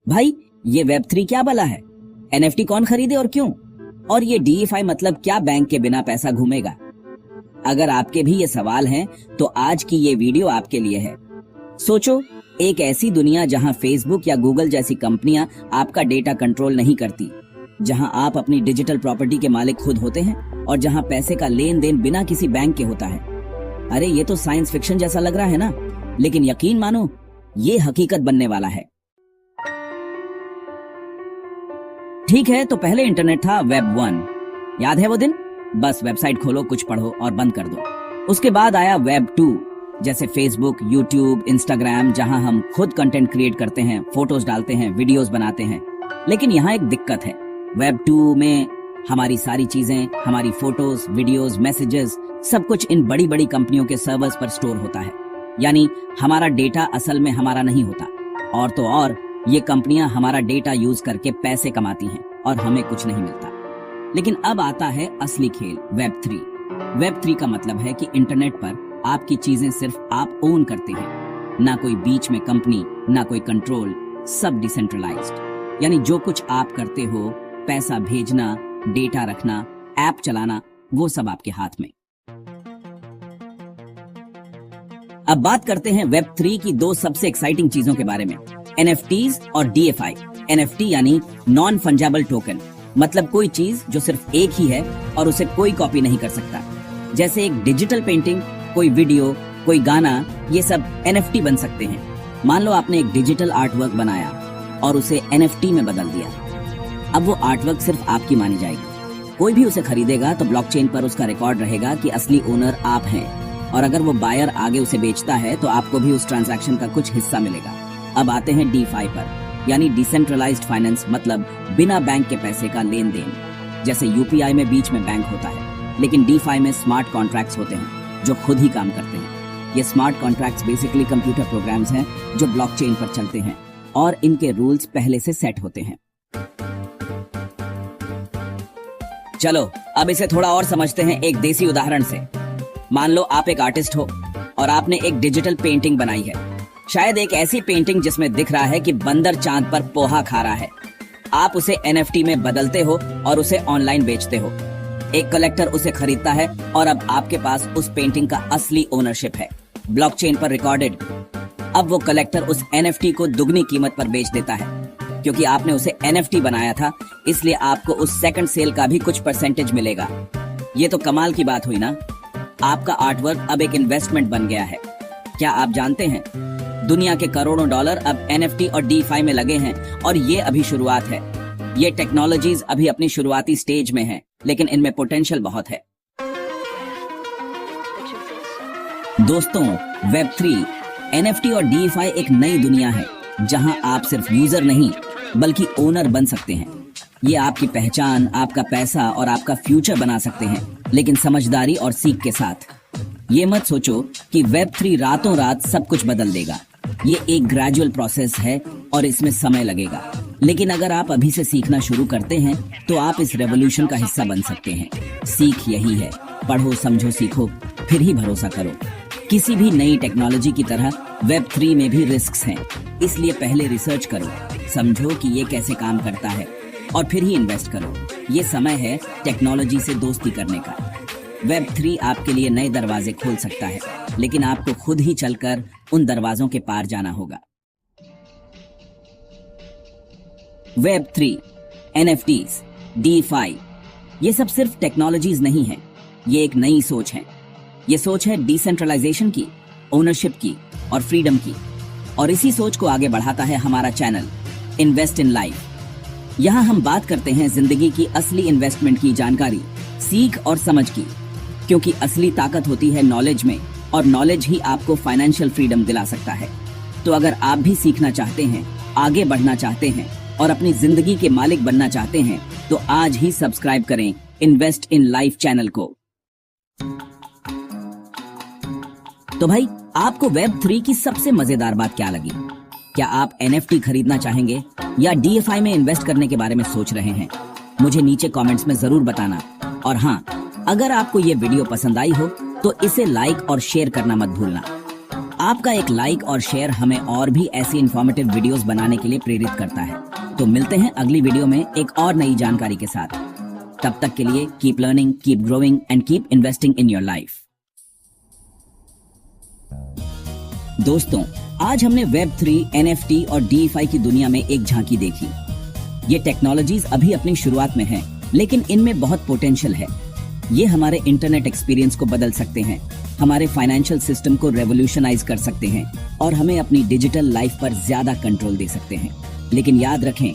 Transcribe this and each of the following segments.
भाई ये वेब3 क्या भला है? एनएफटी कौन खरीदे और क्यों? और ये डीएफआई मतलब क्या बैंक के बिना पैसा घूमेगा? अगर आपके भी ये सवाल हैं तो आज की ये वीडियो आपके लिए है। सोचो, एक ऐसी दुनिया जहां फेसबुक या गूगल जैसी कंपनियां आपका डेटा कंट्रोल नहीं करती, जहां आप अपनी डिजिटल प्रॉपर्टी के मालिक खुद होते हैं और जहां पैसे का लेन देन बिना किसी बैंक के होता है। अरे ये तो साइंस फिक्शन जैसा लग रहा है ना, लेकिन यकीन मानो ये हकीकत बनने वाला है। ठीक है, तो पहले इंटरनेट था वेब 1, याद है वो दिन? बस वेबसाइट खोलो, कुछ पढ़ो और बंद कर दो। उसके बाद आया वेब 2, जैसे फेसबुक, यूट्यूब, इंस्टाग्राम, जहां हम खुद कंटेंट क्रिएट करते हैं, फोटोज डालते हैं, वीडियोस बनाते हैं। लेकिन यहाँ एक दिक्कत है, वेब 2 में हमारी सारी चीजें, हमारी फोटोज, वीडियोस, मैसेजेस, सब कुछ इन बड़ी बड़ी कंपनियों के सर्वर्स पर स्टोर होता है। यानी हमारा डेटा असल में हमारा नहीं होता, और तो और ये कंपनियां हमारा डेटा यूज करके पैसे कमाती हैं और हमें कुछ नहीं मिलता। लेकिन अब आता है असली खेल, वेब 3। वेब 3 का मतलब है कि इंटरनेट पर आपकी चीजें सिर्फ आप ओन करते हैं, ना कोई बीच में कंपनी, ना कोई कंट्रोल, सब डिसेंट्रलाइज्ड। यानी जो कुछ आप करते हो, पैसा भेजना, डेटा रखना, ऐप चलाना, वो सब आपके हाथ में। अब बात करते हैं वेब 3 की दो सबसे एक्साइटिंग चीजों के बारे में, एनएफटीज और डीएफआई। एनएफटी यानी नॉन फंजेबल टोकन, मतलब कोई चीज जो सिर्फ एक ही है और उसे कोई कॉपी नहीं कर सकता। जैसे एक डिजिटल पेंटिंग, कोई वीडियो, कोई गाना, ये सब एनएफटी बन सकते हैं। मान लो आपने एक डिजिटल आर्टवर्क बनाया और उसे एनएफटी में बदल दिया। अब वो आर्टवर्क सिर्फ आपकी मानी जाएगी। कोई भी उसे खरीदेगा तो ब्लॉकचेन पर उसका रिकॉर्ड रहेगा कि असली ओनर आप हैं, और अगर वो बायर आगे उसे बेचता है तो आपको भी उस ट्रांजैक्शन का कुछ हिस्सा मिलेगा। अब आते हैं डीफाई पर, यानी डिसेंट्रलाइज्ड फाइनेंस, मतलब बिना बैंक के पैसे का लेन देन। जैसे यूपीआई में बीच में बैंक होता है, लेकिन डीफाई में स्मार्ट कॉन्ट्रैक्ट्स होते हैं जो खुद ही काम करते हैं। ये smart contracts basically computer programs हैं जो ब्लॉकचेन पर चलते हैं और इनके रूल्स पहले से सेट होते हैं। चलो अब इसे थोड़ा और समझते हैं एक देसी उदाहरण से। मान लो आप एक आर्टिस्ट हो और आपने एक डिजिटल पेंटिंग बनाई है, शायद एक ऐसी पेंटिंग जिसमें दिख रहा है कि बंदर चांद पर पोहा खा रहा है। आप उसे एनएफटी में बदलते हो और उसे ऑनलाइन बेचते हो। एक कलेक्टर उसे खरीदता है और अब आपके पास उस पेंटिंग का असली ओनरशिप है, ब्लॉकचेन पर रिकॉर्डेड। अब वो कलेक्टर उस एनएफटी को दुगनी कीमत पर बेच देता है, क्योंकि आपने उसे एनएफटी बनाया था, इसलिए आपको उस सेकंड सेल का भी कुछ परसेंटेज मिलेगा। ये तो कमाल की बात हुई ना। आपका आर्टवर्क अब एक इन्वेस्टमेंट बन गया है। क्या आप जानते हैं, दुनिया के करोड़ों डॉलर अब एनएफटी और डीफाई में लगे हैं, और ये अभी शुरुआत है। ये टेक्नोलॉजीज अभी अपनी शुरुआती स्टेज में हैं, लेकिन इनमें पोटेंशियल बहुत है। दोस्तों, वेब 3, एनएफटी और डीफाई एक नई दुनिया है जहां आप सिर्फ यूजर नहीं बल्कि ओनर बन सकते हैं। ये आपकी पहचान, आपका पैसा और आपका फ्यूचर बना सकते हैं, लेकिन समझदारी और सीख के साथ। ये मत सोचो कि वेब 3 रातों रात सब कुछ बदल देगा। ये एक ग्रेजुअल प्रोसेस है और इसमें समय लगेगा। लेकिन अगर आप अभी से सीखना शुरू करते हैं तो आप इस रेवोल्यूशन का हिस्सा बन सकते हैं। सीख यही है, पढ़ो, समझो, सीखो, फिर ही भरोसा करो। किसी भी नई टेक्नोलॉजी की तरह वेब 3 में भी रिस्क्स हैं, इसलिए पहले रिसर्च करो, समझो कि ये कैसे काम करता है और फिर ही इन्वेस्ट करो। ये समय है टेक्नोलॉजी से दोस्ती करने का। वेब 3 आपके लिए नए दरवाजे खोल सकता है, लेकिन आपको खुद ही चलकर उन दरवाजों के पार जाना होगा। वेब 3, एनएफटीज, डीफाई, ये सब सिर्फ टेक्नोलॉजीज नहीं है, ये एक नई सोच है। ये सोच है डिसेंट्रलाइजेशन की, ओनरशिप की और फ्रीडम की। और इसी सोच को आगे बढ़ाता है हमारा चैनल इन्वेस्ट इन लाइफ। यहाँ हम बात करते हैं जिंदगी की असली इन्वेस्टमेंट की जानकारी, सीख और समझ की, क्योंकि असली ताकत होती है नॉलेज में, और नॉलेज ही आपको फाइनेंशियल फ्रीडम दिला सकता है। तो अगर आप भी सीखना चाहते हैं, आगे बढ़ना चाहते हैं और अपनी जिंदगी के मालिक बनना चाहते हैं, तो आज ही सब्सक्राइब करें इन्वेस्ट इन लाइफ चैनल को। तो भाई, आपको वेब 3 की सबसे मजेदार बात क्या लगी? क्या आप एनएफटी खरीदना चाहेंगे या डीएफआई में इन्वेस्ट करने के बारे में सोच रहे हैं? मुझे नीचे कमेंट्स में जरूर बताना। और हाँ, अगर आपको ये वीडियो पसंद आई हो तो इसे लाइक और शेयर करना मत भूलना। आपका एक लाइक और शेयर हमें और भी ऐसी इंफॉर्मेटिव वीडियोस बनाने के लिए प्रेरित करता है। तो मिलते हैं अगली वीडियो में एक और नई जानकारी के साथ। तब तक के लिए keep learning, keep growing and keep investing in your life. दोस्तों, आज हमने Web3, NFT और DeFi की दुनिया में एक झांकी देखी। ये टेक्नोलॉजीज अभी अपनी शुरुआत में हैं, लेकिन इनमें बहुत पोटेंशियल है। ये हमारे इंटरनेट एक्सपीरियंस को बदल सकते हैं, हमारे फाइनेंशियल सिस्टम को रेवोल्यूशनाइज कर सकते हैं और हमें अपनी डिजिटल लाइफ पर ज्यादा कंट्रोल दे सकते हैं। लेकिन याद रखें,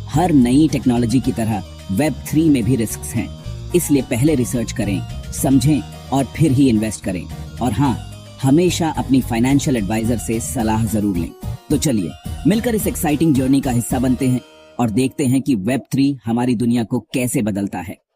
हर नई टेक्नोलॉजी की तरह Web3 में भी रिस्क्स हैं। इसलिए पहले रिसर्च करें, समझें और फिर ही इन्वेस्ट करें। और हाँ, हमेशा अपनी फाइनेंशियल एडवाइजर से सलाह जरूर लें। तो चलिए मिलकर इस एक्साइटिंग जर्नी का हिस्सा बनते हैं और देखते हैं कि Web3 हमारी दुनिया को कैसे बदलता है।